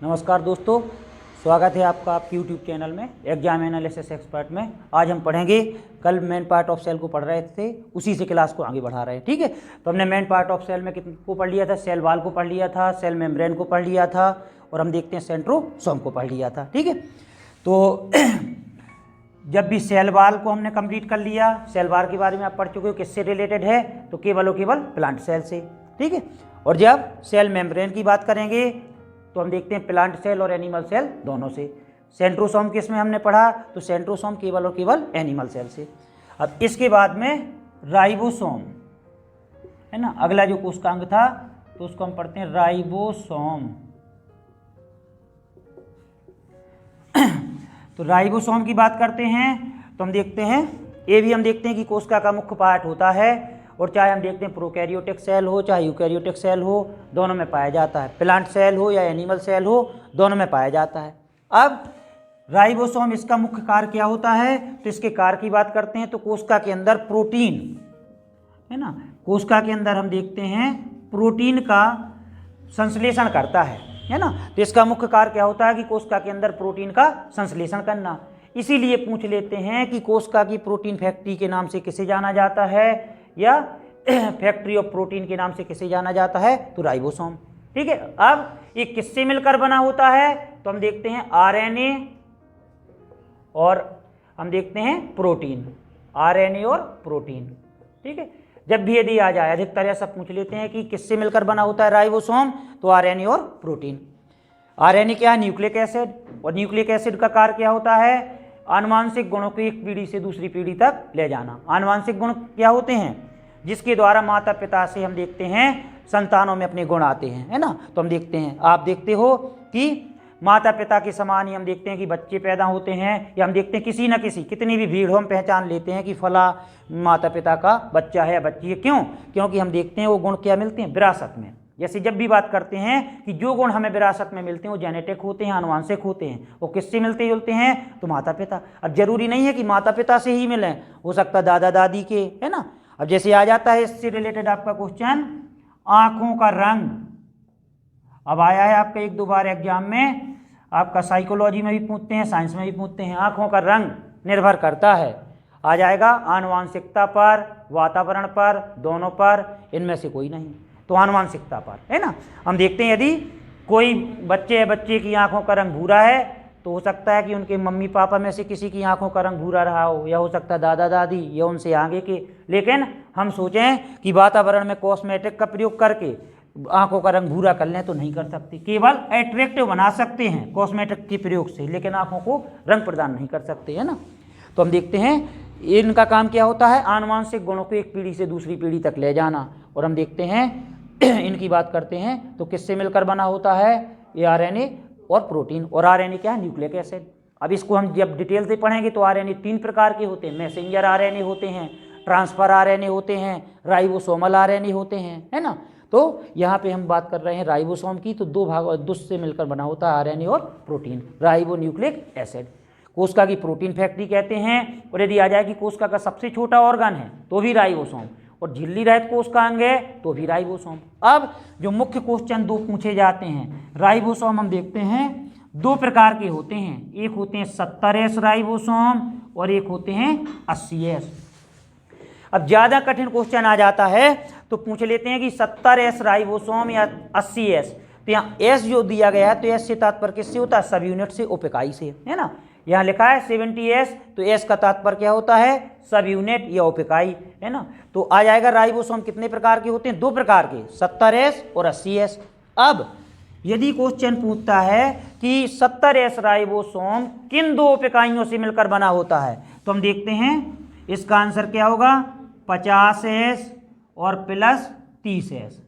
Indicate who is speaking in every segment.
Speaker 1: नमस्कार दोस्तों, स्वागत है आपका आपके यूट्यूब चैनल में एग्जाम एनालिसिस एक्सपर्ट में। आज हम पढ़ेंगे, कल मेन पार्ट ऑफ सेल को पढ़ रहे थे, उसी से क्लास को आगे बढ़ा रहे हैं। ठीक है, तो हमने मेन पार्ट ऑफ सेल में कितने को पढ़ लिया था? सेल वाल को पढ़ लिया था, सेल मेम्ब्रेन को पढ़ लिया था, और हम देखते हैं सेंट्रोसोम को पढ़ लिया था। ठीक है, तो जब भी सेल वाल को हमने कंप्लीट कर लिया, सेल वाल के बारे में आप पढ़ चुके हो, किससे रिलेटेड है? तो केवल और केवल प्लांट सेल से। ठीक है, और जब सेल मेम्ब्रेन की बात करेंगे तो हम देखते हैं प्लांट सेल और एनिमल सेल दोनों से। सेंट्रोसोम किस में हमने पढ़ा? तो सेंट्रोसोम केवल और केवल एनिमल सेल से। अब इसके बाद में राइबोसोम है ना, अगला जो कोशिकांग था, तो उसको हम पढ़ते हैं राइबोसोम। तो राइबोसोम की बात करते हैं तो हम देखते हैं, ये भी हम देखते हैं कि कोशिका का मुख्य पार्ट होता है, और चाहे हम देखते हैं प्रोकैरियोटिक सेल हो चाहे यूकैरियोटिक सेल हो, दोनों में पाया जाता है। प्लांट सेल हो या एनिमल सेल हो, दोनों में पाया जाता है। अब राइबोसोम, इसका मुख्य कार्य क्या होता है? तो इसके कार्य की बात करते हैं तो कोशिका के अंदर प्रोटीन है ना, कोशिका के अंदर हम देखते हैं प्रोटीन का संश्लेषण करता है ना। तो इसका मुख्य कार्य क्या होता है कि कोशिका के अंदर प्रोटीन का संश्लेषण करना। इसीलिए पूछ लेते हैं कि कोशिका की प्रोटीन फैक्ट्री के नाम से किसे जाना जाता है, या फैक्ट्री ऑफ प्रोटीन के नाम से किसे जाना जाता है? तो राइबोसोम। ठीक है, अब ये किससे मिलकर बना होता है? तो हम देखते हैं आरएनए और हम देखते हैं प्रोटीन, आरएनए और प्रोटीन। ठीक है, जब भी यदि आ जाए, अधिकतर ऐसा पूछ लेते हैं कि किससे मिलकर बना होता है राइबोसोम, तो आरएनए और प्रोटीन। आरएनए क्या है? न्यूक्लिक एसिड, और न्यूक्लिक एसिड का कार्य क्या होता है? आनुवांशिक गुणों को एक पीढ़ी से दूसरी पीढ़ी तक ले जाना। आनुवांशिक गुण क्या होते हैं? जिसके द्वारा माता पिता से हम देखते हैं संतानों में अपने गुण आते हैं, है ना। तो हम देखते हैं, आप देखते हो कि माता पिता के समान ही हम देखते हैं कि बच्चे पैदा होते हैं, या हम देखते हैं किसी न किसी, कितनी भी भीड़ हो, हम पहचान लेते हैं कि फला माता पिता का बच्चा है या बच्ची है। क्यों? क्योंकि हम देखते हैं वो गुण क्या मिलते हैं? विरासत में। जैसे जब भी बात करते हैं कि जो गुण हमें विरासत में मिलते हैं वो जेनेटिक होते हैं, आनुवांशिक होते हैं। वो किससे मिलते जुलते हैं? तो माता पिता। अब जरूरी नहीं है कि माता पिता से ही मिलें, हो सकता है दादा दादी के, है ना। अब जैसे आ जाता है इससे रिलेटेड आपका क्वेश्चन, आंखों का रंग। अब आया है आपका एक दो बार एग्जाम में, आपका साइकोलॉजी में भी पूछते हैं, साइंस में भी पूछते हैं। आंखों का रंग निर्भर करता है, आ जाएगा आनुवांशिकता पर, वातावरण पर, दोनों पर, इनमें से कोई नहीं। तो आनुवांशिकता पर, है ना। हम देखते हैं यदि कोई बच्चे की आंखों का रंग भूरा है, तो हो सकता है कि उनके मम्मी पापा में से किसी की आंखों का रंग भूरा रहा हो, या हो सकता है दादा दादी या उनसे आगे के। लेकिन हम सोचें कि वातावरण में कॉस्मेटिक का प्रयोग करके आंखों का रंग भूरा कर लें, तो नहीं कर सकते। केवल एट्रैक्टिव बना सकते हैं कॉस्मेटिक के प्रयोग से, लेकिन आंखों को रंग प्रदान नहीं कर सकते, है ना। तो हम देखते हैं इनका काम क्या होता है? आनुवांशिक गुणों को एक पीढ़ी से दूसरी पीढ़ी तक ले जाना। और हम देखते हैं इनकी बात करते हैं तो किससे मिलकर बना होता है? ये आरएनए और प्रोटीन। और आरएनए क्या है? Nucleic acid. अब इसको हम जब डिटेल से पढ़ेंगे तो आरएनए 3 प्रकार के होते हैं। मैसेंजर आरएनए होते हैं, ट्रांसफर आरएनए होते हैं, राइबोसोमल आरएनए होते हैं, है ना। तो यहाँ पे हम बात कर रहे हैं राइबोसोम की, तो दो भाग से मिलकर बना होता है आरएनए और प्रोटीन, राइबो न्यूक्लिक एसिड। कोशिका की प्रोटीन फैक्ट्री कहते हैं। और यदि आ जाए कि कोशिका का सबसे छोटा ऑर्गन है तो भी राइबोसोम, और झिल्ली रहित कोशिकांग है तो भी राइबोसोम। अब जो मुख्य क्वेश्चन दो पूछे जाते हैं, राइबोसोम हम देखते हैं 2 प्रकार के होते हैं। एक होते हैं 70S राइबोसोम और एक होते हैं 80S। अब ज़्यादा कठिन क्वेश्चन आ जाता है तो पूछ लेते हैं कि 70S राइबोसोम या 80S। तो यहाँ S जो दिया गया है, तो S से तात्पर्य किससे होता है? सब यूनिट से, उप इकाई से, है ना। यहाँ लिखा है 70S, तो S का तात्पर्य क्या होता है? सब यूनिट या उप इकाई, है ना। तो आ जाएगा राइबोसोम कितने प्रकार के होते हैं? 2 प्रकार के, 70S और 80S। अब यदि क्वेश्चन पूछता है कि 70S राइबोसोम किन 2 उप इकाइयों से मिलकर बना होता है, तो हम देखते हैं इसका आंसर क्या होगा? 50S और प्लस 30S।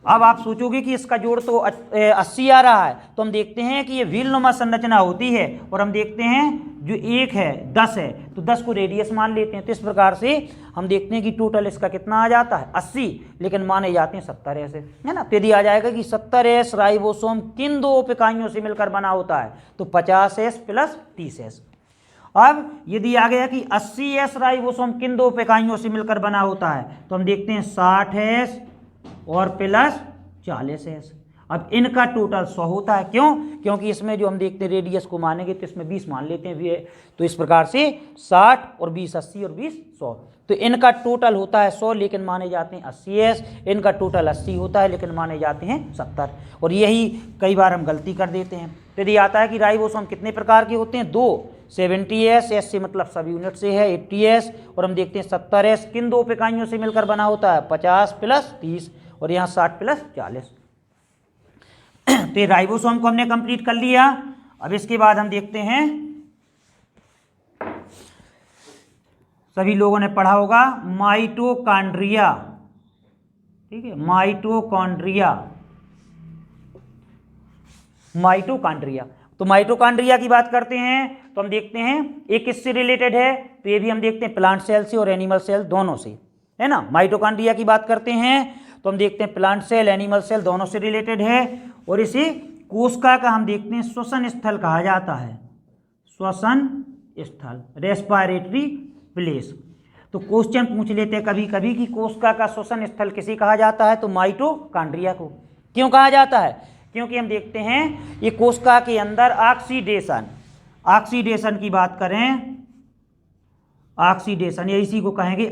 Speaker 1: अब आप सोचोगे कि इसका जोड़ तो 80 आ रहा है, तो हम देखते हैं कि ये व्हीलनुमा संरचना होती है, और हम देखते हैं जो 1 है 10 है, तो 10 को रेडियस मान लेते हैं। तो इस प्रकार से हम देखते हैं कि टोटल इसका कितना आ जाता है? 80, लेकिन माने जाते हैं 70S, है ना। तो यदि आ जाएगा कि 70S राइबोसोम किन 2 उप इकाइयों से मिलकर बना होता है, तो 50S प्लस 30S। अब यदि आ गया कि 80S राइबोसोम किन 2 उप इकाइयों से मिलकर बना होता है, तो हम देखते हैं 60S और प्लस 40S। अब इनका टोटल 100 होता है। क्यों? क्योंकि इसमें जो हम देखते हैं रेडियस को मानेंगे तो इसमें 20 मान लेते हैं, तो इस प्रकार से 60 और 20 80 और 20 100। तो इनका टोटल होता है 100 लेकिन माने जाते हैं 80s, इनका टोटल 80 होता है लेकिन माने जाते हैं 70। और यही कई बार हम गलती कर देते हैं। तो यदि आता है कि राइबोसोम कितने प्रकार के होते हैं? 2, 70s, एस से मतलब सब यूनिट से है, 80s, और हम देखते हैं 70s किन दो इकाइयों से मिलकर बना होता है? 50 + 30, और यहाँ 60 + 40। तो ये राइबोसोम को हमने कंप्लीट कर लिया। अब इसके बाद हम देखते हैं, सभी लोगों ने पढ़ा होगा माइटोकॉन्ड्रिया। ठीक है, माइटोकॉन्ड्रिया। तो माइटोकॉन्ड्रिया की बात करते हैं तो हम देखते हैं एक किससे रिलेटेड है? तो ये भी हम देखते हैं प्लांट सेल से और एनिमल सेल दोनों से, है ना। माइटोकॉन्ड्रिया की बात करते हैं तो हम देखते हैं प्लांट सेल एनिमल सेल दोनों से रिलेटेड है, और इसे कोशिका का हम देखते हैं श्वसन स्थल कहा जाता है। श्वसन स्थल, रेस्पिरेटरी प्लेस। तो क्वेश्चन पूछ लेते हैं कभी कभी कि कोशिका का श्वसन स्थल किसे कहा जाता है? तो माइटोकॉन्ड्रिया को। क्यों कहा जाता है? क्योंकि हम देखते हैं ये कोशिका के अंदर ऑक्सीडेशन की बात करें, ऑक्सीडेशन या इसी को कहेंगे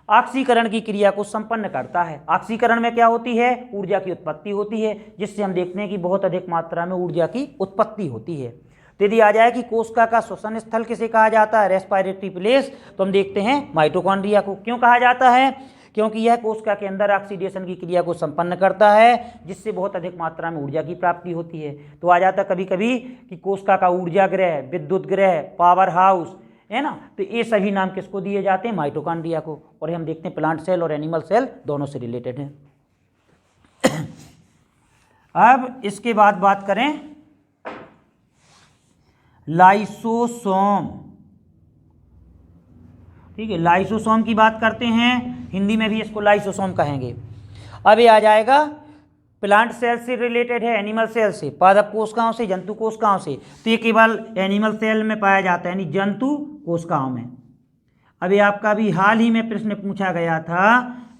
Speaker 1: ऑक्सीकरण की क्रिया को संपन्न करता है। ऑक्सीकरण में क्या होती है? ऊर्जा की उत्पत्ति होती है, जिससे हम देखते हैं कि बहुत अधिक मात्रा में ऊर्जा की उत्पत्ति होती है। तो यदि आ जाए कि कोशिका का श्वसन स्थल किसे कहा जाता है? रेस्पिरेटरी प्लेस, तो हम देखते हैं माइटोकॉन्ड्रिया को। क्यों कहा जाता है? क्योंकि यह कोशिका के अंदर ऑक्सीडेशन की क्रिया को संपन्न करता है, जिससे बहुत अधिक मात्रा में ऊर्जा की प्राप्ति होती है। तो आ जाता कभी कभी कि कोशिका का ऊर्जा गृह, विद्युत गृह, पावर हाउस, है ना। तो ये सभी नाम किसको दिए जाते हैं? माइटोकॉन्ड्रिया को। और हम देखते हैं प्लांट सेल और एनिमल सेल दोनों से रिलेटेड हैं। अब इसके बाद बात करें लाइसोसोम। ठीक है, लाइसोसोम की बात करते हैं, हिंदी में भी इसको लाइसोसोम कहेंगे। अब ये आ जाएगा प्लांट सेल से रिलेटेड है, एनिमल सेल से, पादप कोशिकाओं से, जंतु कोशिकाओं से। तो ये केवल एनिमल सेल में पाया जाता है, यानी जंतु कोशिकाओं में। अभी आपका भी हाल ही में प्रश्न पूछा गया था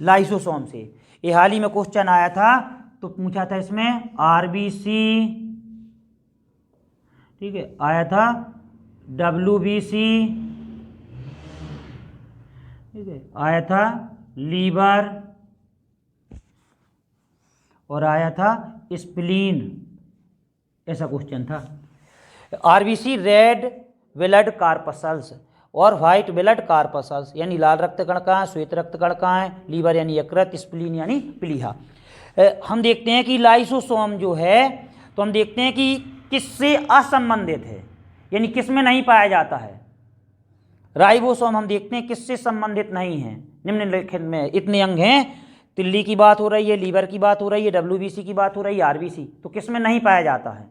Speaker 1: लाइसोसोम से, ये हाल ही में क्वेश्चन आया था, तो पूछा था इसमें आरबीसी, ठीक है, आया था डब्ल्यूबीसी, ठीक है, आया था लीवर, और आया था स्प्लीन, ऐसा क्वेश्चन था। आरबीसी रेड ब्लड कार्पसल्स और व्हाइट ब्लड कार्पसल्स, यानी लाल रक्त कणिकाएं, श्वेत रक्त कणिकाएं, लीवर यानी यकृत, स्प्लीन यानी प्लीहा। हम देखते हैं कि लाइसोसोम जो है, तो हम देखते हैं कि किससे असंबंधित है, यानी किस में नहीं पाया जाता है। राइबोसोम हम देखते हैं किससे संबंधित नहीं है। निम्नलिखित में इतने अंग हैं, तिल्ली की बात हो रही है, लीवर की बात हो रही है, डब्ल्यूबीसी की बात हो रही है, आरबीसी, तो किस में नहीं पाया जाता है?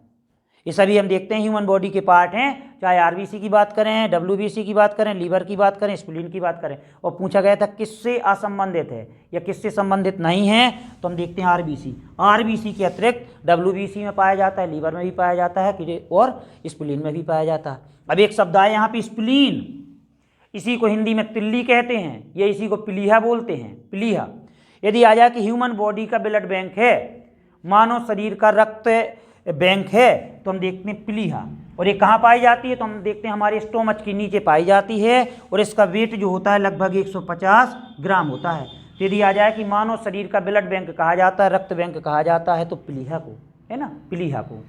Speaker 1: ये सभी हम देखते हैं ह्यूमन बॉडी के पार्ट हैं, चाहे आरबीसी की बात करें, डब्ल्यूबीसी की बात करें, लीवर की बात करें, स्प्लीन की बात करें। और पूछा गया था किससे असंबंधित है या किससे संबंधित नहीं है, तो हम देखते हैं आरबीसी। आरबीसी के अतिरिक्त डब्ल्यूबीसी में पाया जाता है, लीवर में भी पाया जाता है और स्प्लीन में भी पाया जाता है। अब एक शब्द आए यहाँ पे स्प्लीन, इसी को हिंदी में तिल्ली कहते हैं, या इसी को प्लीहा बोलते हैं, प्लीहा। यदि आ जाए कि ह्यूमन बॉडी का ब्लड बैंक है, मानव शरीर का रक्त बैंक है, तो हम देखते हैं प्लीहा। और ये कहाँ पाई जाती है? तो हम देखते हैं हमारे स्टोमच के नीचे पाई जाती है, और इसका वेट जो होता है लगभग 150 ग्राम होता है। तो यदि आ जाए कि मानव शरीर का ब्लड बैंक कहा जाता है, रक्त बैंक कहा जाता है, तो प्लीहा को, है ना, प्लीहा को।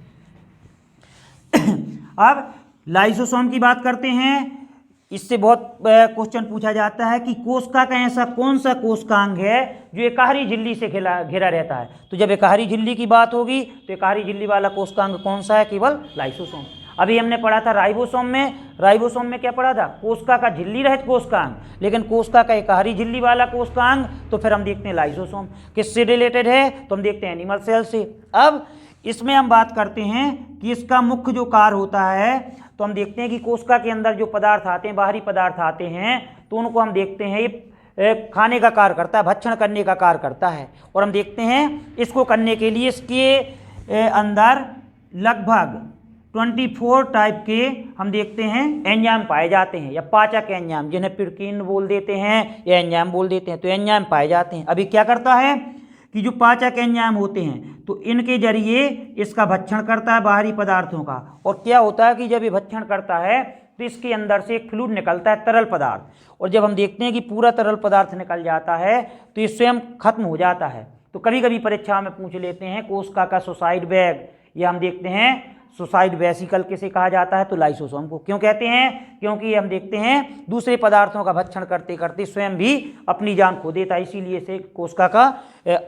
Speaker 1: अब लाइसोसोम की बात करते हैं, इससे बहुत क्वेश्चन पूछा जाता है कि कोशिका का ऐसा कौन सा कोशिकांग है जो एकाहारी झिल्ली से घिरा रहता है। तो जब एकाहारी झिल्ली की बात होगी तो एकाहारी झिल्ली वाला कोशिकांग कौन सा है? केवल लाइसोसोम। अभी हमने पढ़ा था राइबोसोम में क्या पढ़ा था? कोशिका का झिल्ली रहित कोशिकांग, लेकिन कोशिका का एकाहारी झिल्ली वाला कोशिकांग, तो फिर हम देखते हैं लाइसोसोम। किससे रिलेटेड है? तो हम देखते हैं एनिमल सेल से। अब इसमें हम बात करते हैं कि इसका मुख्य जो कार्य होता है, तो हम देखते हैं कि कोशिका के अंदर जो पदार्थ आते हैं, बाहरी पदार्थ आते हैं, तो उनको हम देखते हैं ये खाने का कार्य करता है, भक्षण करने का कार्य करता है। और हम देखते हैं इसको करने के लिए इसके अंदर लगभग 24 टाइप के हम देखते हैं एंजाइम पाए जाते हैं, या पाचक एंजाइम, जिन्हें पिरकीन बोल देते हैं या एंजाइम बोल देते हैं। तो एंजाइम पाए जाते हैं। अभी क्या करता है कि जो पाचक एंजाइम होते हैं, तो तो इनके जरिए इसका भक्षण करता है बाहरी पदार्थों का। और क्या होता है कि जब ये भक्षण करता है तो इसके अंदर से एक फ्लूइड निकलता है, तरल पदार्थ, और जब हम देखते हैं कि पूरा तरल पदार्थ निकल जाता है तो ये स्वयं खत्म हो जाता है। तो कभी कभी परीक्षा में पूछ लेते हैं कोशिका का सुसाइड बैग, या हम देखते हैं सुसाइड वेसिकल किसे कहा जाता है, तो लाइसोसोम को। क्यों कहते हैं? क्योंकि हम देखते हैं दूसरे पदार्थों का भक्षण करते करते स्वयं भी अपनी जान खो देता है, इसीलिए इसे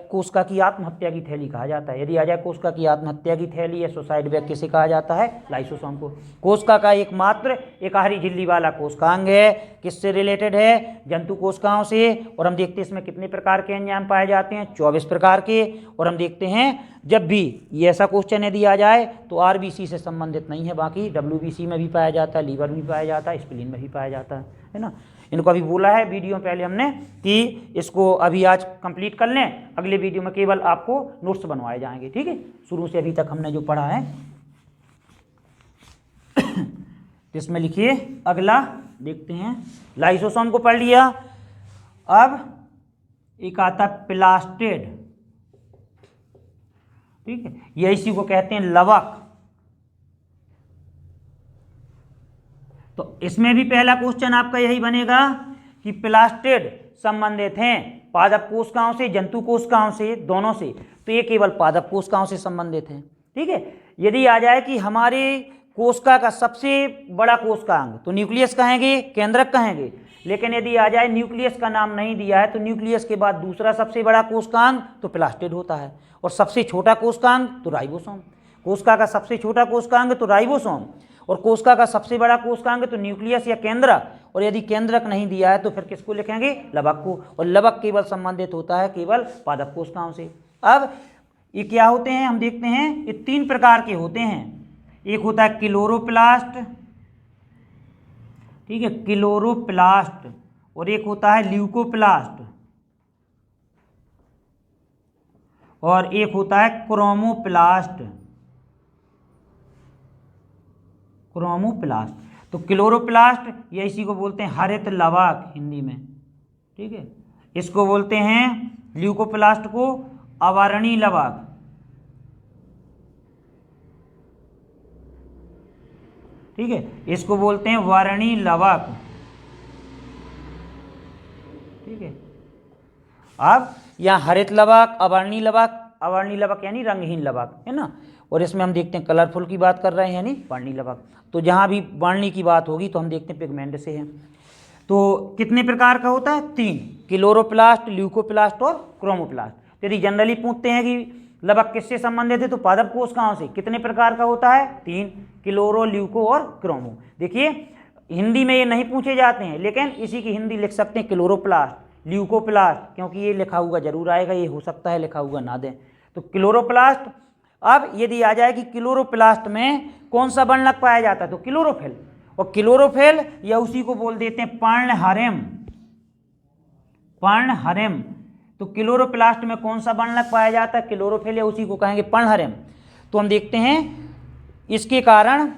Speaker 1: कोशिका की आत्महत्या की थैली कहा जाता है। यदि आ जाए कोशिका की आत्महत्या की थैली या सुसाइड बैग किसे कहा जाता है? लाइसोसोम को। कोशिका का एकमात्र एकाहारी झिल्ली वाला कोशिकांग है, किससे रिलेटेड है? जंतु कोशिकाओं से। और हम देखते हैं इसमें कितने प्रकार के एंजाइम पाए जाते हैं? 24 प्रकार के। और हम देखते हैं जब भी ये ऐसा क्वेश्चन यदि आ जाए तो आरबीसी से संबंधित नहीं है, बाकी डब्ल्यूबीसी में भी पाया जाता है, लीवर में भी पाया जाता है, स्प्लीन में भी पाया जाता है ना। इनको अभी बोला है वीडियो में पहले हमने कि इसको अभी आज कंप्लीट कर लें, अगले वीडियो में केवल आपको नोट्स बनवाए जाएंगे, ठीक है। शुरू से अभी तक हमने जो पढ़ा है इसमें लिखिए। अगला देखते हैं, लाइसोसोम को पढ़ लिया। अब एक आता प्लास्टिड, ठीक है, ये इसी को कहते हैं लवक। तो इसमें भी पहला क्वेश्चन आपका यही बनेगा कि प्लास्टिड संबंधित हैं पादप कोशिकाओं से, जंतु कोशिकाओं से, दोनों से। तो ये केवल पादप कोशिकाओं से संबंधित हैं, ठीक है। यदि आ जाए कि हमारे कोशिका का सबसे बड़ा कोशिकांग, तो न्यूक्लियस कहेंगे, केंद्रक कहेंगे। लेकिन यदि आ जाए न्यूक्लियस का नाम नहीं दिया है तो न्यूक्लियस के बाद दूसरा सबसे बड़ा कोशिकांग तो प्लास्टिड होता है, और सबसे छोटा कोशिकांग तो राइबोसोम। कोशिका का सबसे छोटा कोशिकांग तो राइबोसोम, और कोशिका का सबसे बड़ा कोशिकांग तो न्यूक्लियस या केंद्रक। और यदि केंद्रक नहीं दिया है तो फिर किसको लिखेंगे? लवक को। और लवक केवल संबंधित होता है केवल पादप कोशिकाओं से। अब ये क्या होते हैं हम देखते हैं, ये 3 प्रकार के होते हैं। एक होता है क्लोरोप्लास्ट, ठीक है, क्लोरोप्लास्ट, और एक होता है ल्यूकोप्लास्ट, और एक होता है क्रोमोप्लास्ट। क्रोमोप्लास्ट। तो क्लोरोप्लास्ट ये इसी को बोलते हैं हरित लवक हिंदी में, ठीक है। इसको बोलते हैं ल्यूकोप्लास्ट को अवर्णी लवक, ठीक है। इसको बोलते हैं वर्णी लवक, ठीक है। अब यहाँ हरित लवक, अवर्णी लवक, अवर्णी लवक यानी रंगहीन लवक, है ना। और इसमें हम देखते हैं कलरफुल की बात कर रहे हैं यानी वर्णी लवक। तो जहाँ भी वर्णी की बात होगी तो हम देखते हैं पिगमेंट से है। तो कितने प्रकार का होता है? 3, क्लोरोप्लास्ट, ल्यूकोप्लास्ट और क्रोमोप्लास्ट। यदि जनरली पूछते हैं कि लवक किससे संबंधित है तो पादप कोशिकाओं से। कितने प्रकार का होता है? 3, क्लोरो, ल्यूको और क्रोमो। देखिए हिंदी में ये नहीं पूछे जाते हैं, लेकिन इसी की हिंदी लिख सकते हैं क्लोरोप्लास्ट, ल्यूकोप्लास्ट, क्योंकि ये लिखा हुआ जरूर आएगा, ये हो सकता है लिखा हुआ ना दें। तो क्लोरोप्लास्ट। अब यदि आ जाए कि क्लोरोप्लास्ट में कौन सा वर्णक पाया जाता है तो क्लोरोफिल, और क्लोरोफिल या उसी को बोल देते हैं पर्णहरिम। पर्णहरिम। तो क्लोरोप्लास्ट में कौन सा वर्णक पाया जाता है? क्लोरोफिल, या उसी को कहेंगे पर्णहरिम। तो हम देखते हैं इसके कारण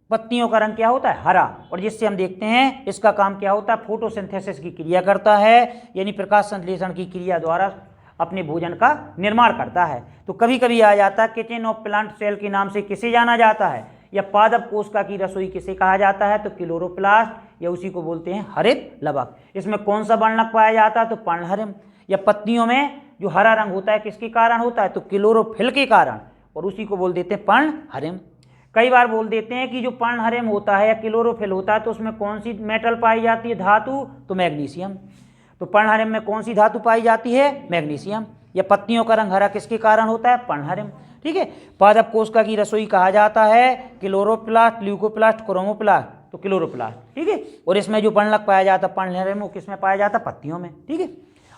Speaker 1: पत्तियों का रंग क्या होता है? हरा। और जिससे हम देखते हैं इसका काम क्या होता है? फोटोसिंथेसिस की क्रिया करता है, यानी प्रकाश संश्लेषण की क्रिया द्वारा अपने भोजन का निर्माण करता है। तो कभी कभी आ जाता है किचन ऑफ प्लांट सेल के नाम से किसे जाना जाता है, या पादप कोशिका की रसोई किसे कहा जाता है तो क्लोरोप्लास्ट, या उसी को बोलते हैं हरित लवक। इसमें कौन सा वर्णक पाया जाता है तो पर्णहरिम। या पत्तियों में जो हरा रंग होता है किसके कारण होता है तो क्लोरोफिल के कारण, और उसी को बोल देते हैं पर्णहरिम। कई बार बोल देते हैं कि जो पर्णहरिम होता है या क्लोरोफिल होता है तो उसमें कौन सी मेटल पाई जाती है, धातु, तो मैग्नीशियम। तो पर्णहरिम में कौन सी धातु पाई जाती है? मैग्नीशियम। या पत्तियों का रंग हरा किसके कारण होता है? पर्णहरिम, ठीक है। पादप कोशिका की रसोई कहा जाता है क्लोरोप्लास्ट, ल्यूकोप्लास्ट, क्रोमोप्लास्ट, तो क्लोरोप्लास्ट, ठीक है। और इसमें जो वर्णक पाया जाता है पर्णहरिम वो किसमें पाया जाता है? पत्तियों में, ठीक है।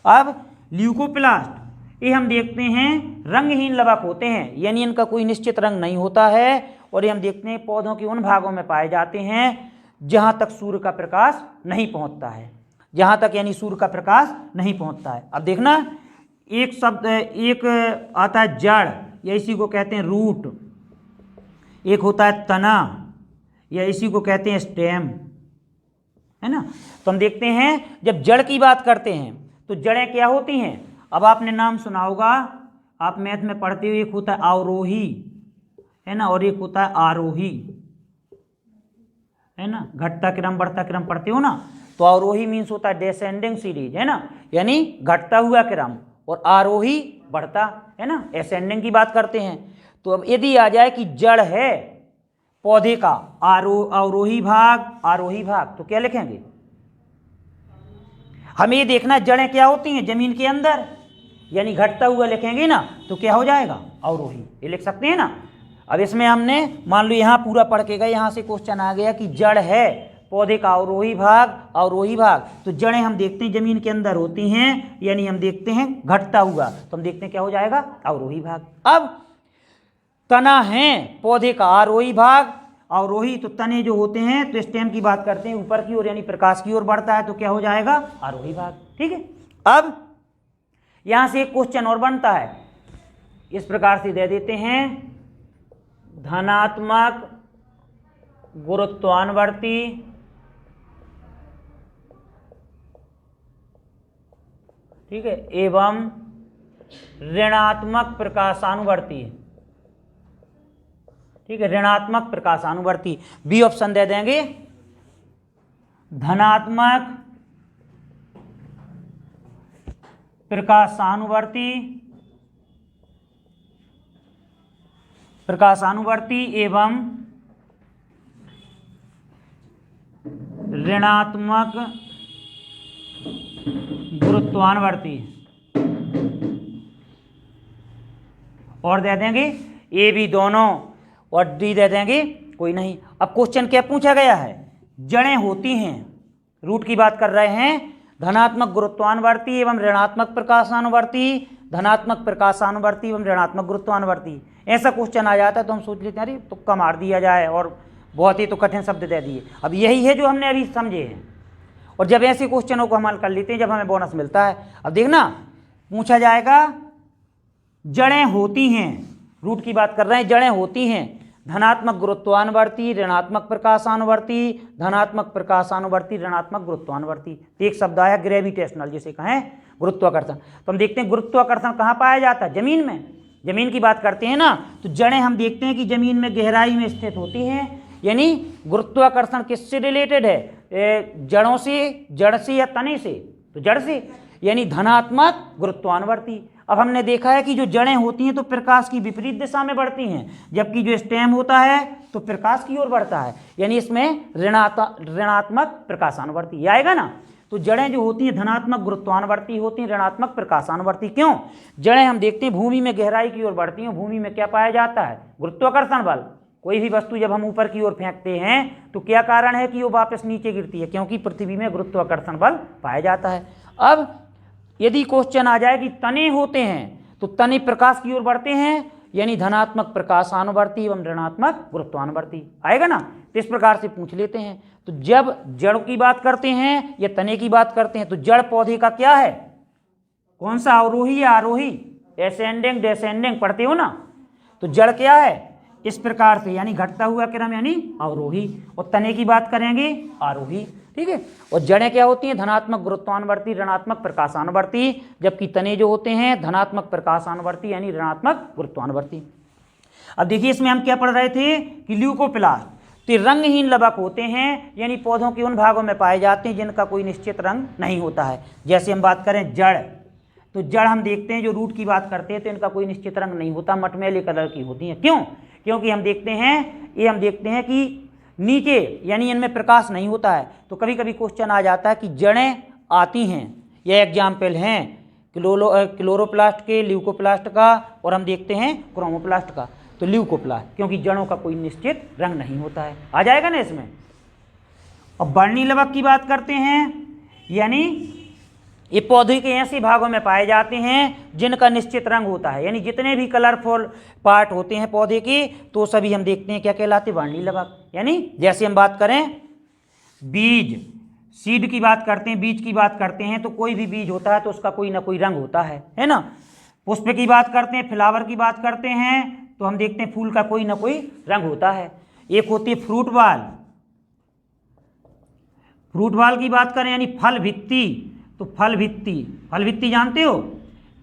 Speaker 1: अब ल्यूकोप्लास्ट, ये हम देखते हैं रंगहीन लवक होते हैं, यानी इनका कोई निश्चित रंग नहीं होता है। और ये हम देखते हैं पौधों के उन भागों में पाए जाते हैं जहाँ तक सूर्य का प्रकाश नहीं पहुँचता है, जहाँ तक यानी सूर्य का प्रकाश नहीं पहुँचता है। अब देखना एक शब्द, एक आता है जड़, या इसी को कहते हैं रूट, एक होता है तना, या इसी को कहते हैं स्टेम, है ना। तो हम देखते हैं जब जड़ की बात करते हैं तो जड़ें क्या होती हैं? अब आपने नाम सुना होगा आप मैथ में पढ़ते हो, एक होता है अवरोही, है ना, और एक होता है आरोही, है ना, घटता क्रम बढ़ता क्रम पढ़ते हो ना। तो अवरोही मीन्स होता है डिसेंडिंग सीरीज, है ना, यानी घटता हुआ क्रम, और आरोही बढ़ता, है ना, असेंडिंग की बात करते हैं। तो अब यदि आ जाए कि जड़ है पौधे का अवरोही भाग आरोही भाग, तो क्या लिखेंगे? हमें ये देखना जड़ें क्या होती हैं जमीन के अंदर, यानी घटता हुआ लिखेंगे ना, तो क्या हो जाएगा? अवरोही, ये लिख सकते हैं ना। अब इसमें हमने मान लो यहाँ पूरा पढ़ के गए, यहाँ से क्वेश्चन आ गया कि जड़ है पौधे का अवरोही भाग, तो जड़ें हम देखते हैं जमीन के अंदर होती हैं, यानी हम देखते हैं घटता हुआ, तो हम देखते हैं क्या हो जाएगा? अवरोही भाग। अब तना है पौधे का आरोही भाग, अवरोही, तो तने जो होते हैं तो स्टेम की बात करते हैं ऊपर की ओर, यानी प्रकाश की ओर बढ़ता है, तो क्या हो जाएगा? आरोही भाग। ठीक है, अब यहां से एक क्वेश्चन और बनता है, इस प्रकार से दे देते हैं, धनात्मक गुरुत्वानुवर्ती ठीक है एवं ऋणात्मक प्रकाशानुवर्ती, ठीक है, ऋणात्मक प्रकाशानुवर्ती। बी ऑप्शन दे देंगे, धनात्मक प्रकाशानुवर्ती एवं ऋणात्मक गुरुत्वानुवर्ती, और दे देंगे ए बी दोनों, और डी दे देंगे कोई नहीं। अब क्वेश्चन क्या पूछा गया है? जड़ें होती हैं, रूट की बात कर रहे हैं, धनात्मक गुरुत्वानुवर्ती एवं ऋणात्मक प्रकाशानुवर्ती, धनात्मक प्रकाशानुवर्ती एवं ऋणात्मक गुरुत्वानुवर्ती। ऐसा क्वेश्चन आ जाता है तो हम सोच लेते हैं अरे तुक्का मार दिया जाए, और बहुत ही तो कठिन शब्द दे दिए। अब यही है जो हमने अभी समझे हैं, और जब ऐसे क्वेश्चनों को हम हल कर लेते हैं, जब हमें बोनस मिलता है। अब देखना, पूछा जाएगा जड़ें होती हैं, रूट की बात कर रहे हैं, जड़ें होती हैं धनात्मक गुरुत्वानुवर्ती, ऋणात्मक प्रकाशानुवर्ती, धनात्मक प्रकाशानुवर्ती, ऋणात्मक गुरुत्वानुवर्ती। एक शब्द आया ग्रेविटेशनल, जिसे कहें गुरुत्वाकर्षण। तो हम देखते हैं गुरुत्वाकर्षण कहाँ पाया जाता है? जमीन में। जमीन की बात करते हैं ना, तो जड़ें हम देखते हैं कि जमीन में गहराई में स्थित होती हैं, यानी गुरुत्वाकर्षण किससे रिलेटेड है? जड़ों से, जड़ से या तने से? तो जड़ से, यानी धनात्मक गुरुत्वानुवर्ती। अब हमने देखा है कि जो जड़ें होती हैं तो प्रकाश की विपरीत दिशा में बढ़ती हैं, जबकि जो स्टेम होता है तो प्रकाश की ओर बढ़ता है, यानी इसमें ऋणात्मक प्रकाशानुवर्ती आएगा ना। तो जड़ें जो होती हैं धनात्मक गुरुत्वानुवर्ती होती हैं, ऋणात्मक प्रकाशानुवर्ती। क्यों? जड़ें हम देखते हैं भूमि में गहराई की ओर बढ़ती हैं, भूमि में क्या पाया जाता है? गुरुत्वाकर्षण बल। कोई भी वस्तु जब हम ऊपर की ओर फेंकते हैं तो क्या कारण है कि वो वापस नीचे गिरती है? क्योंकि पृथ्वी में गुरुत्वाकर्षण बल पाया जाता है। अब यदि क्वेश्चन आ जाए कि तने होते हैं तो तने प्रकाश की ओर बढ़ते हैं, यानी धनात्मक प्रकाशानुवर्ती एवं ऋणात्मक गुरुत्वानुवर्ती आएगा ना। तो इस प्रकार से पूछ लेते हैं। तो जब जड़ की बात करते हैं या तने की बात करते हैं तो जड़ पौधे का क्या है? कौन सा? अवरोही या आरोही? एसेंडिंग डिसेंडिंग पढ़ते हो ना। तो जड़ क्या है? इस प्रकार से, यानी घटता हुआ क्रम, यानी अवरोही। और तने की बात करेंगे आरोही। ठीक है। और जड़ें क्या होती हैं? धनात्मक गुरुत्वानुवर्ती, ऋणात्मक प्रकाशानुवर्ती, जबकि तने जो होते हैं धनात्मक प्रकाशानुवर्ती यानी ऋणात्मक गुरुत्वानुवर्ती। अब देखिए इसमें हम क्या पढ़ रहे थे कि ल्यूकोप्लास्ट तो रंगहीन लवक होते हैं, यानी पौधों के उन भागों में पाए जाते हैं जिनका कोई निश्चित रंग नहीं होता है। जैसे हम बात करें जड़, तो जड़ हम देखते हैं जो रूट की बात करते हैं तो इनका कोई निश्चित रंग नहीं होता, मटमैले कलर की होती हैं। क्यों? क्योंकि हम देखते हैं कि नीचे यानी इनमें प्रकाश नहीं होता है। तो कभी कभी क्वेश्चन आ जाता है कि जड़ें आती हैं, यह एग्जाम्पल हैं क्लोरोप्लास्ट के, ल्यूकोप्लास्ट का, और हम देखते हैं क्रोमोप्लास्ट का। तो ल्यूकोप्लास्ट क्योंकि जड़ों का कोई निश्चित रंग नहीं होता है, आ जाएगा ना इसमें। अब वर्णी लवक की बात करते हैं, यानी ये पौधे के ऐसे भागों में पाए जाते हैं जिनका निश्चित रंग होता है, यानी जितने भी कलरफुल पार्ट होते हैं पौधे के तो सभी हम देखते हैं क्या कहलाते? वर्णी लवक। यानी जैसे हम बात करें बीज, सीड की बात करते हैं, बीज की बात करते हैं, तो कोई भी बीज होता है तो उसका कोई ना कोई रंग होता है ना। पुष्प की बात करते हैं, फ्लावर की बात करते हैं तो हम देखते हैं फूल का कोई ना कोई रंग होता है। एक होती है फ्रूट बॉल, फ्रूट बॉल की बात करें यानी फल भित्ति, तो फल भित्ति जानते हो?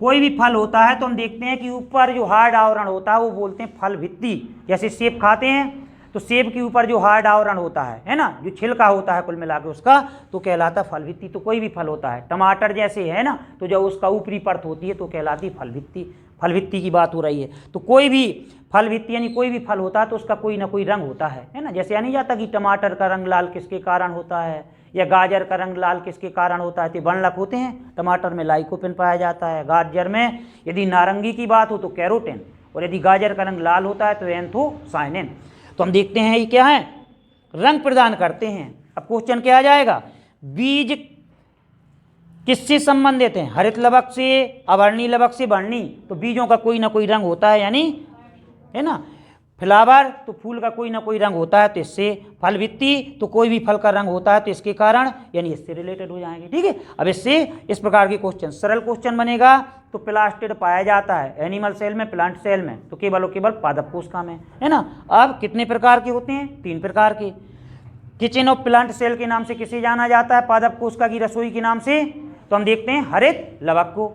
Speaker 1: कोई भी फल होता है तो हम देखते हैं कि ऊपर जो हार्ड आवरण होता है वो बोलते हैं फल भित्ति। जैसे सेब खाते हैं तो सेब के ऊपर जो हार्ड आवरण होता है ना, जो छिलका होता है कुल मिला के उसका, तो कहलाता है फल भित्ति। तो कोई भी फल होता है, टमाटर जैसे है ना, तो जब उसका ऊपरी परत होती है तो कहलाती फल भित्ति। फल भित्ति की बात हो रही है। तो कोई भी फल भित्ति यानी कोई भी फल होता है तो उसका कोई ना कोई रंग होता है ना। जैसे नहीं जाता कि टमाटर का रंग लाल किसके कारण होता है, या गाजर का रंग लाल किसके कारण होता है, तो वर्णक होते हैं। टमाटर में लाइकोपिन पाया जाता है, गाजर में यदि नारंगी की बात हो तो कैरोटीन, और यदि गाजर का रंग लाल होता है तो एंथोसायनिन। तो हम देखते हैं ये क्या है, रंग प्रदान करते हैं। अब क्वेश्चन क्या आ जाएगा, बीज किससे संबंधित हैं, हरित लवक से, अवर्णीय लवक से वर्णी। तो बीजों का कोई ना कोई रंग होता है, यानी है ना। फ्लावर तो फूल का कोई ना कोई रंग होता है, तो इससे। फल भित्ति तो कोई भी फल का रंग होता है, तो इसके कारण, यानी इससे रिलेटेड हो जाएंगे। ठीक है, अब इससे इस प्रकार के क्वेश्चन, सरल क्वेश्चन बनेगा। तो प्लास्टिड पाया जाता है एनिमल सेल में, प्लांट सेल में तो केवल और केवल पादप कोशिका में, है ना। अब कितने प्रकार के होते हैं, 3 प्रकार के। किचन ऑफ प्लांट सेल के नाम से किसे जाना जाता है, पादप कोशिका की रसोई के नाम से। तो हम देखते हैं हरित लवक को।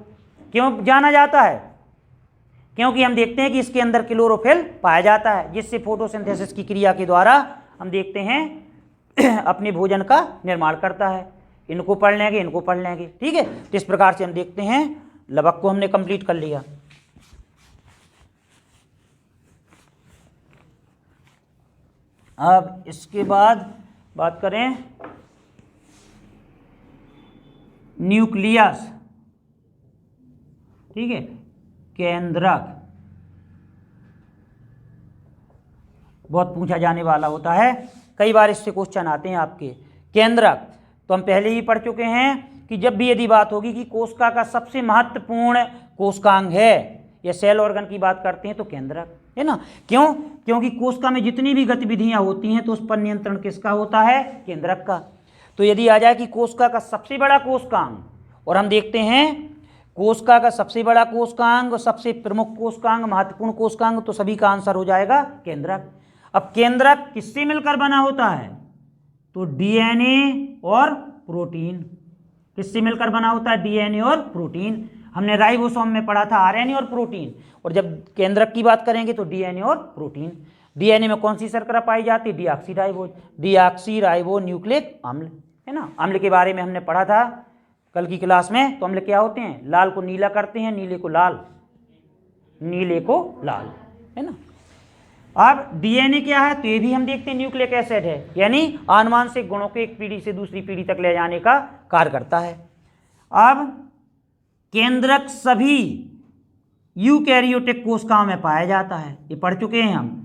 Speaker 1: क्यों जाना जाता है, क्योंकि हम देखते हैं कि इसके अंदर क्लोरोफिल पाया जाता है, जिससे फोटोसिंथेसिस की क्रिया के द्वारा हम देखते हैं अपने भोजन का निर्माण करता है। इनको पढ़ लेंगे, इनको पढ़ लेंगे। ठीक है, तो इस प्रकार से हम देखते हैं लवक को हमने कंप्लीट कर लिया। अब इसके बाद बात करें न्यूक्लियस। ठीक है, केंद्रक बहुत पूछा जाने वाला होता है, कई बार इससे क्वेश्चन आते हैं आपके। केंद्रक तो हम पहले ही पढ़ चुके हैं कि जब भी यदि बात होगी कि कोशिका का सबसे महत्वपूर्ण कोशिकांग है या सेल ऑर्गन की बात करते हैं तो केंद्रक, है ना। क्यों, क्योंकि कोशिका में जितनी भी गतिविधियां होती हैं तो उस पर नियंत्रण किसका होता है, केंद्रक का। तो यदि आ जाए कि कोशिका का सबसे बड़ा कोशिकांग, और हम देखते हैं कोशिका का सबसे बड़ा कोशिकांग, सबसे प्रमुख कोशिकांग, महत्वपूर्ण कोशिकांग, तो सभी का आंसर हो जाएगा केंद्रक। अब केंद्रक किससे मिलकर बना होता है, तो डीएनए और प्रोटीन। किससे मिलकर बना होता है, डीएनए और प्रोटीन। हमने राइबोसोम में पढ़ा था आरएनए और प्रोटीन, और जब केंद्रक की बात करेंगे तो डीएनए और प्रोटीन। डीएनए में कौन सी शर्करा पाई जाती है, डीऑक्सी राइबो न्यूक्लिक अम्ल, है ना। अम्ल के बारे में हमने पढ़ा था कल की क्लास में। तो अम्ल क्या होते हैं, लाल को नीला करते हैं, नीले को लाल, नीले को लाल, है ना। अब डीएनए क्या है, तो ये भी हम देखते हैं न्यूक्लिक एसिड है, यानी आनुवांशिक गुणों को एक पीढ़ी से दूसरी पीढ़ी तक ले जाने का कार्य करता है। अब केंद्रक सभी यूकैरियोटिक कोशिकाओं में पाया जाता है, ये पढ़ चुके हैं हम।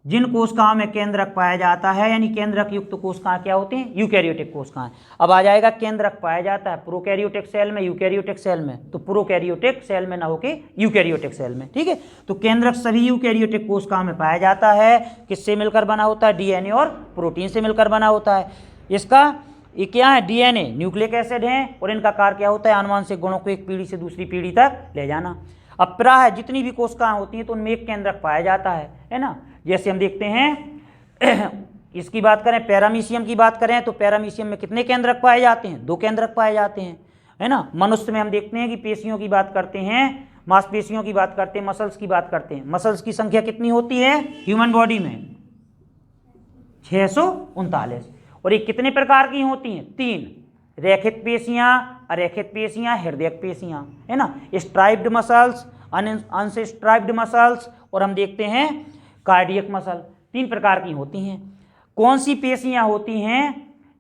Speaker 1: जिन कोशिकाओं में केंद्रक पाया जाता है, यानी केंद्रक युक्त कोशिकाएं क्या होती हैं, यूकैरियोटिक कोशिकाएं। अब आ जाएगा केंद्रक पाया जाता है प्रोकैरियोटिक सेल में, यूकैरियोटिक सेल में, तो प्रोकैरियोटिक सेल में ना होके यूकैरियोटिक सेल में। ठीक है, तो केंद्रक सभी यूकैरियोटिक कोशिकाओं में पाया जाता है। किससे मिलकर बना होता है, डीएनए और प्रोटीन से मिलकर बना होता है। इसका ये क्या है, डीएनए न्यूक्लिक एसिड है, और इनका कार्य क्या होता है, आनुवांशिक गुणों को एक पीढ़ी से दूसरी पीढ़ी तक ले जाना। अब प्राय जितनी भी कोशिकाएं होती हैं तो उनमें एक केंद्रक पाया जाता है ना। जैसे हम देखते हैं इसकी बात करें, पैरामीशियम की बात करें, तो पैरामीशियम में कितने केंद्रक पाए जाते हैं, 2 केंद्रक पाए जाते हैं, है ना। मनुष्य में हम देखते हैं कि पेशियों की बात करते हैं, मांसपेशियों की बात करते हैं, मसल्स की बात करते हैं। मसल्स की संख्या कितनी होती है ह्यूमन बॉडी में, 639। और ये कितने प्रकार की होती हैं, 3, रेखित पेशियां, अरेखित पेशियां, हृदयक पेशियां, है ना। स्ट्राइप्ड मसल्स, अनस्ट्राइप्ड मसल्स, और हम देखते हैं कार्डियक मसल। 3 प्रकार की होती हैं। कौन सी पेशियां होती हैं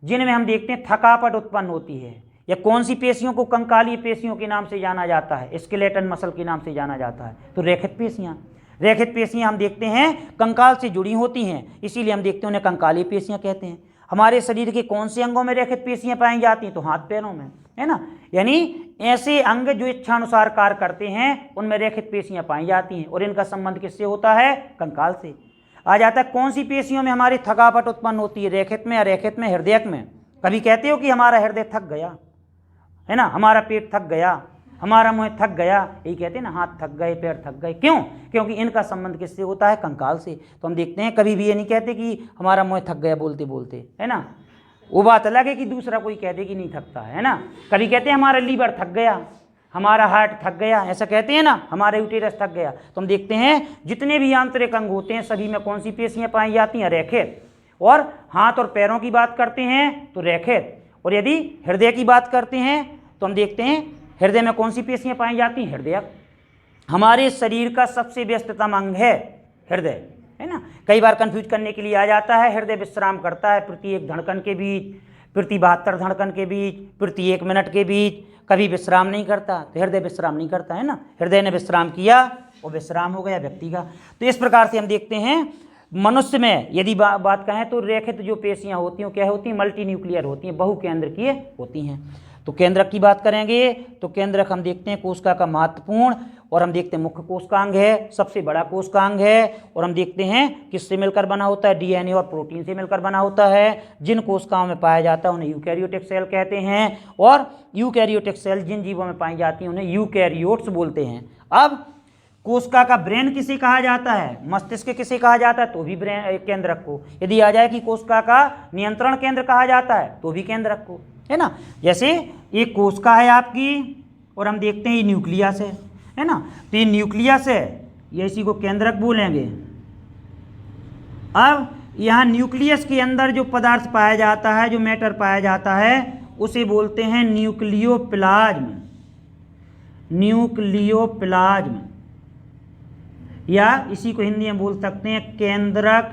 Speaker 1: जिनमें हम देखते हैं थकावट उत्पन्न होती है, या कौन सी पेशियों को कंकालीय पेशियों के नाम से जाना जाता है, स्केलेटन मसल के नाम से जाना जाता है, तो रेखित पेशियां। रेखित पेशियां हम देखते हैं कंकाल से जुड़ी होती हैं, इसीलिए हम देखते हैं उन्हें कंकालीय पेशियां कहते हैं। हमारे शरीर के कौन से अंगों में रेखित पेशियां पाई जाती हैं, तो हाथ पैरों में, है ना। यानी ऐसे अंग जो इच्छानुसार कार्य करते हैं उनमें रेखित पेशियां पाई जाती हैं, और इनका संबंध किससे होता है, कंकाल से। आ जाता है कौन सी पेशियों में हमारी थकावट उत्पन्न होती है, रेखित में, अरेखित में, हृदयक में। कभी कहते हो कि हमारा हृदय थक गया, है ना, हमारा पेट थक गया, हमारा मुंह थक गया, यही कहते हैं ना, हाथ थक गए, पैर थक गए। क्यों, क्योंकि इनका संबंध किससे होता है, कंकाल से। तो हम देखते हैं कभी भी ये नहीं कहते कि हमारा मुंह थक गया बोलते बोलते, है ना। वो बात अलग है कि दूसरा कोई कहते कि नहीं थकता है ना। कभी कहते हैं हमारा लीवर थक गया, हमारा हार्ट थक गया, ऐसा कहते हैं ना, हमारा यूटेरस थक गया। तो हम देखते हैं जितने भी आंतरिक अंग होते हैं सभी में कौन सी पेशियां पाई जाती हैं, रेखित। और हाथ और पैरों की बात करते हैं तो रेखित। और यदि हृदय की बात करते हैं तो हम देखते हैं हृदय में कौन सी पेशियां पाई जाती हैं, हृदय। हमारे शरीर का सबसे व्यस्ततम अंग है हृदय, है ना। कई बार कंफ्यूज करने के लिए आ जाता है, हृदय विश्राम करता है प्रति एक धड़कन के बीच, प्रति 72 धड़कन के बीच, प्रति 1 मिनट के बीच, कभी विश्राम नहीं करता। तो हृदय विश्राम नहीं करता, है ना। हृदय ने विश्राम किया और विश्राम हो गया व्यक्ति का। तो इस प्रकार से हम देखते हैं मनुष्य में यदि बात कहें तो रेखित जो पेशियां होती हैं क्या होती हैं, मल्टी न्यूक्लियर होती हैं, बहु केंद्रकीय होती हैं। तो केंद्रक की बात करेंगे तो केंद्रक हम देखते हैं कोशिका का महत्वपूर्ण और हम देखते हैं मुख्य कोशिकांग है, सबसे बड़ा कोशिकांग है। और हम देखते हैं किससे मिलकर बना होता है, डीएनए और प्रोटीन से मिलकर बना होता है। जिन कोशिकाओं में पाया जाता है उन्हें यूकैरियोटिक सेल कहते हैं, और यूकैरियोटिक सेल जिन जीवों में पाई जाती हैं उन्हें यूकैरियोट्स बोलते हैं। अब कोशिका का ब्रेन किसे कहा जाता है, मस्तिष्क किसे कहा जाता है, तो भी ब्रेन केंद्रक को। यदि आ जाए कि कोशिका का नियंत्रण केंद्र कहा जाता है तो भी केंद्रक को, है ना। जैसे एक कोशिका है आपकी और हम देखते हैं ये न्यूक्लियस है ना। तो ये न्यूक्लियस है, ये इसी को केंद्रक बोलेंगे। अब यहाँ न्यूक्लियस के अंदर जो पदार्थ पाया जाता है, जो मैटर पाया जाता है, उसे बोलते हैं न्यूक्लियोप्लाज्म। न्यूक्लियोप्लाज्म, या इसी को हिंदी में बोल सकते हैं केंद्रक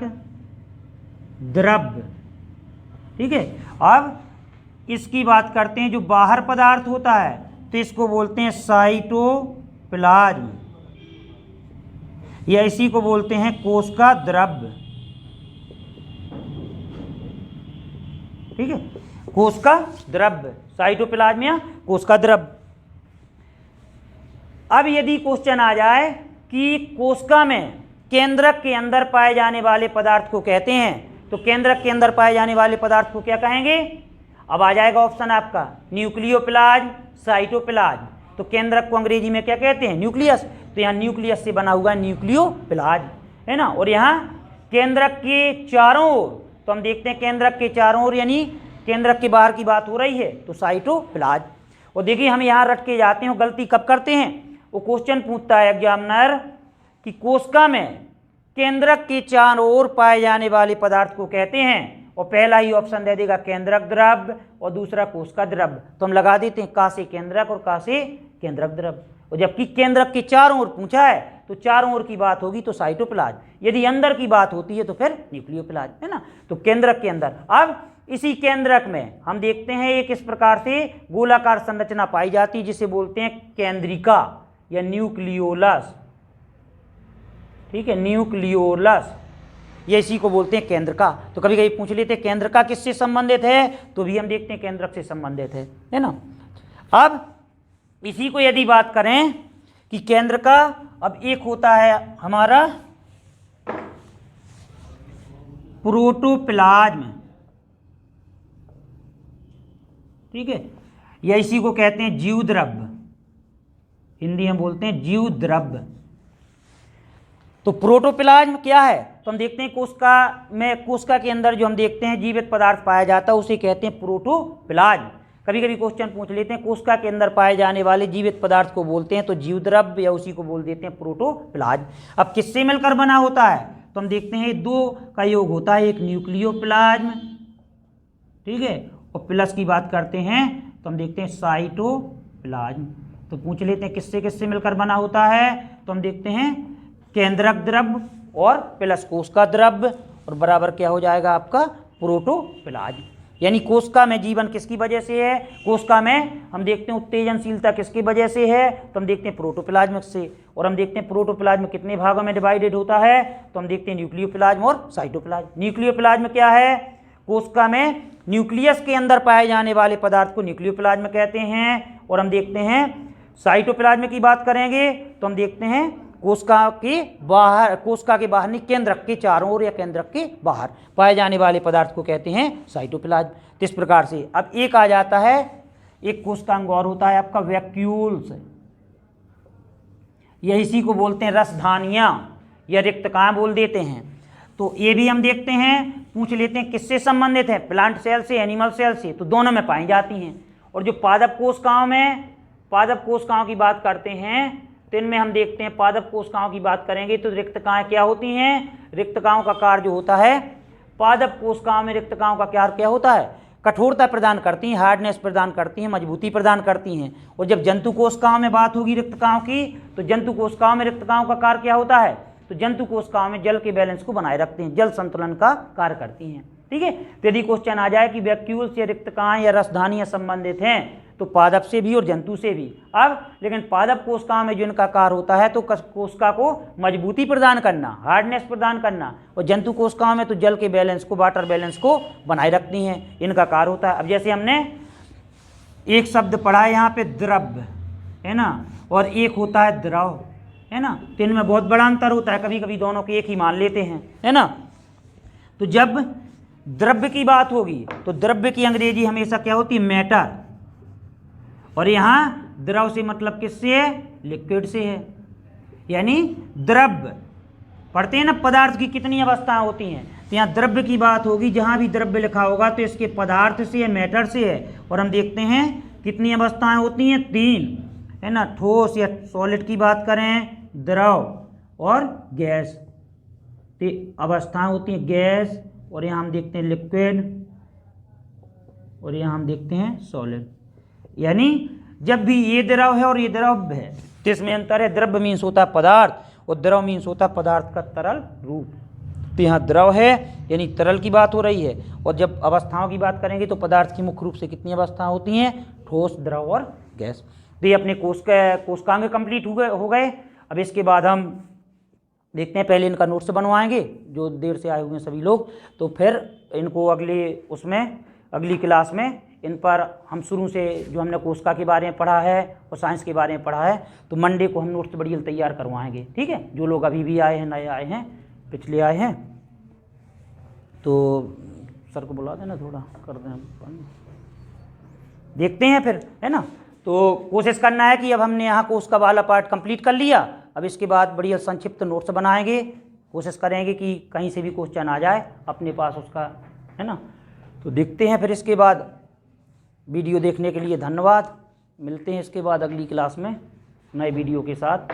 Speaker 1: द्रव्य, ठीक है। अब इसकी बात करते हैं, जो बाहर पदार्थ होता है तो इसको बोलते हैं साइटोप्लाज्म, या इसी को बोलते हैं कोशिका द्रव्य, ठीक है। कोशिका द्रव्य, साइटोप्लाज्म या कोशिका द्रव्य। अब यदि क्वेश्चन आ जाए कि कोशिका में केंद्रक के अंदर पाए जाने वाले पदार्थ को कहते हैं, तो केंद्रक के अंदर पाए जाने वाले पदार्थ को क्या कहेंगे। अब आ जाएगा ऑप्शन आपका न्यूक्लियोप्लाज्म, साइटोप्लाज्म। तो केंद्रक को अंग्रेजी में क्या कहते हैं, न्यूक्लियस। तो यहाँ न्यूक्लियस से बना हुआ न्यूक्लियोप्लाज्म, है ना। और यहाँ केंद्रक के चारों ओर, तो हम देखते हैं केंद्रक के चारों ओर यानी केंद्रक के बाहर की बात हो रही है तो साइटोप्लाज्म। और देखिए हम यहाँ रट के जाते हैं, गलती कब करते हैं, वो क्वेश्चन पूछता है एग्जामिनर कि कोशिका में केंद्रक के चारों ओर पाए जाने वाले पदार्थ को कहते हैं, और पहला ही ऑप्शन दे देगा केंद्रक द्रव्य और दूसरा कोशिका द्रव्य। तो हम लगा देते हैं का से केंद्रक और का से केंद्रक द्रव्य। और जबकि केंद्रक के चारों ओर पूछा है तो चारों ओर की बात होगी तो साइटोप्लाज्म, यदि अंदर की बात होती है तो फिर न्यूक्लियोप्लाज्म, है ना। तो केंद्रक के अंदर। अब इसी केंद्रक में हम देखते हैं एक इस प्रकार से गोलाकार संरचना पाई जाती है जिसे बोलते हैं केंद्रिका या न्यूक्लियोलस, ठीक है, न्यूक्लियोलस, ये इसी को बोलते हैं केंद्रका। तो कभी कभी पूछ लेते हैं केंद्रका किससे संबंधित है, तो भी हम देखते हैं केंद्रक से संबंधित है ना। अब इसी को यदि बात करें कि केंद्रका, अब एक होता है हमारा प्रोटोप्लाज्म, ठीक है, या इसी को कहते हैं जीव द्रव्य, हिंदी में बोलते हैं जीव द्रव्य। तो प्रोटोप्लाज्म क्या है, तो हम देखते हैं कोशिका के अंदर जो हम देखते हैं जीवित पदार्थ पाया जाता है उसे कहते हैं प्रोटोप्लाज्म। कभी कभी क्वेश्चन पूछ लेते हैं कोशिका के अंदर पाए जाने वाले जीवित पदार्थ को बोलते हैं तो जीव द्रव्य, या उसी को बोल देते हैं प्रोटोप्लाज्म। अब किससे मिलकर बना होता है, तो हम देखते हैं दो का योग होता है, एक न्यूक्लियोप्लाज्म, ठीक है, और प्लस की बात करते हैं तो हम देखते हैं साइटोप्लाज्म। तो पूछ लेते हैं किससे किससे मिलकर बना होता है, तो हम देखते हैं केंद्रक द्रव्य और प्लस कोशिका द्रव्य, और बराबर क्या हो जाएगा आपका प्रोटोप्लाज्म। यानी कोशिका में जीवन किसकी वजह से है, कोशिका में हम देखते हैं उत्तेजनशीलता किसकी वजह से है, तो हम देखते हैं प्रोटोप्लाज्म से। और हम देखते हैं प्रोटोप्लाज्म कितने भागों में डिवाइडेड होता है, तो हम देखते हैं न्यूक्लियोप्लाज्म और साइटोप्लाज्म। न्यूक्लियोप्लाज्म क्या है, कोशिका में न्यूक्लियस के अंदर पाए जाने वाले पदार्थ को न्यूक्लियोप्लाज्म कहते हैं। और हम देखते हैं साइटोप्लाज्म की बात करेंगे तो हम देखते हैं कोशिका के बाहर नहीं, केंद्रक के चारों ओर या केंद्रक के बाहर पाए जाने वाले पदार्थ को कहते हैं साइटोप्लाज्म। तो इस प्रकार से अब एक आ जाता है, एक कोशिकांग और होता है आपका वैक्यूल्स, या इसी को बोलते हैं रसधानियां या रिक्तकाएं बोल देते हैं। तो ये भी हम देखते हैं, पूछ लेते हैं किससे संबंधित है, प्लांट सेल से, एनिमल सेल से, तो दोनों में पाई जाती हैं। और जो पादप कोशिकाओं में पादप कोशिकाओं की बात करते हैं तो इनमें हम देखते हैं पादप कोशिकाओं की बात करेंगे तो रिक्तकाएं क्या होती हैं, रिक्तकाओं का कार्य जो होता है, पादप कोशिकाओं में रिक्तकाओं का कार्य क्या होता है, कठोरता प्रदान करती हैं, हार्डनेस प्रदान करती हैं, मजबूती प्रदान करती हैं। और जब जंतु कोशिकाओं में बात होगी रिक्तकाओं की तो जंतु कोशिकाओं में रिक्तकाओं का कार्य क्या होता है, तो जंतु कोशिकाओं में जल के बैलेंस को बनाए रखते हैं, जल संतुलन का कार्य करती हैं। ठीक है, तो यदि क्वेश्चन आ जाए कि वैक्यूल्स या रिक्तकाएं या रसधानियां संबंधित हैं तो पादप से भी और जंतु से भी। अब लेकिन पादप कोशिकाओं में जो इनका कार्य होता है तो कोशिका को मजबूती प्रदान करना, हार्डनेस प्रदान करना, और जंतु कोशिकाओं में तो जल के बैलेंस को, वाटर बैलेंस को बनाए रखती हैं, इनका कार्य होता है। अब जैसे हमने एक शब्द पढ़ा है यहाँ पे द्रव्य, है ना, और एक होता है द्रव, है ना, तो इनमें बहुत बड़ा अंतर होता है, कभी कभी दोनों के एक ही मान लेते हैं, है ना। तो जब द्रव्य की बात होगी तो द्रव्य की अंग्रेजी हमेशा क्या होती है, मैटर, और यहाँ द्रव से मतलब किससे है, लिक्विड से है। यानी द्रव्य पढ़ते हैं ना, पदार्थ की कितनी अवस्थाएं होती हैं, तो यहाँ द्रव्य की बात होगी, जहाँ भी द्रव्य लिखा होगा तो इसके पदार्थ से है, मैटर से है। और हम देखते हैं कितनी अवस्थाएं होती हैं, 3, है ना, ठोस या सॉलिड की बात करें, द्रव और गैस, तो अवस्थाएं होती हैं गैस, और यहाँ हम देखते हैं लिक्विड, और यहाँ हम देखते हैं सॉलिड। यानी जब भी ये द्रव है और ये द्रव है तो इसमें अंतर है, द्रव्य मीन्स होता है पदार्थ और द्रव मीन्स होता है पदार्थ का तरल रूप। तो यहाँ द्रव है यानी तरल की बात हो रही है, और जब अवस्थाओं की बात करेंगे तो पदार्थ की मुख्य रूप से कितनी अवस्थाएं होती हैं, ठोस, द्रव और गैस। तो ये अपने कोशिकांग कंप्लीट हो गए। अब इसके बाद हम देखते हैं, पहले इनका नोट्स बनवाएंगे जो देर से आए हुए हैं सभी लोग, तो फिर इनको अगली क्लास में इन पर हम शुरू से जो हमने कोशिका के बारे में पढ़ा है और साइंस के बारे में पढ़ा है तो मंडे को हम नोट्स बढ़िया तैयार करवाएंगे। ठीक है, जो लोग अभी भी आए हैं, नए आए हैं, पिछले आए हैं, तो सर को बुला देना, थोड़ा कर दें हम, देखते हैं फिर, है ना। तो कोशिश करना है कि अब हमने यहाँ कोशिका वाला पार्ट कंप्लीट कर लिया, अब इसके बाद बढ़िया संक्षिप्त नोट्स बनाएंगे, कोशिश करेंगे कि कहीं से भी क्वेश्चन आ जाए अपने पास उसका, है ना। तो देखते हैं फिर इसके बाद। वीडियो देखने के लिए धन्यवाद। मिलते हैं इसके बाद अगली क्लास में नए वीडियो के साथ।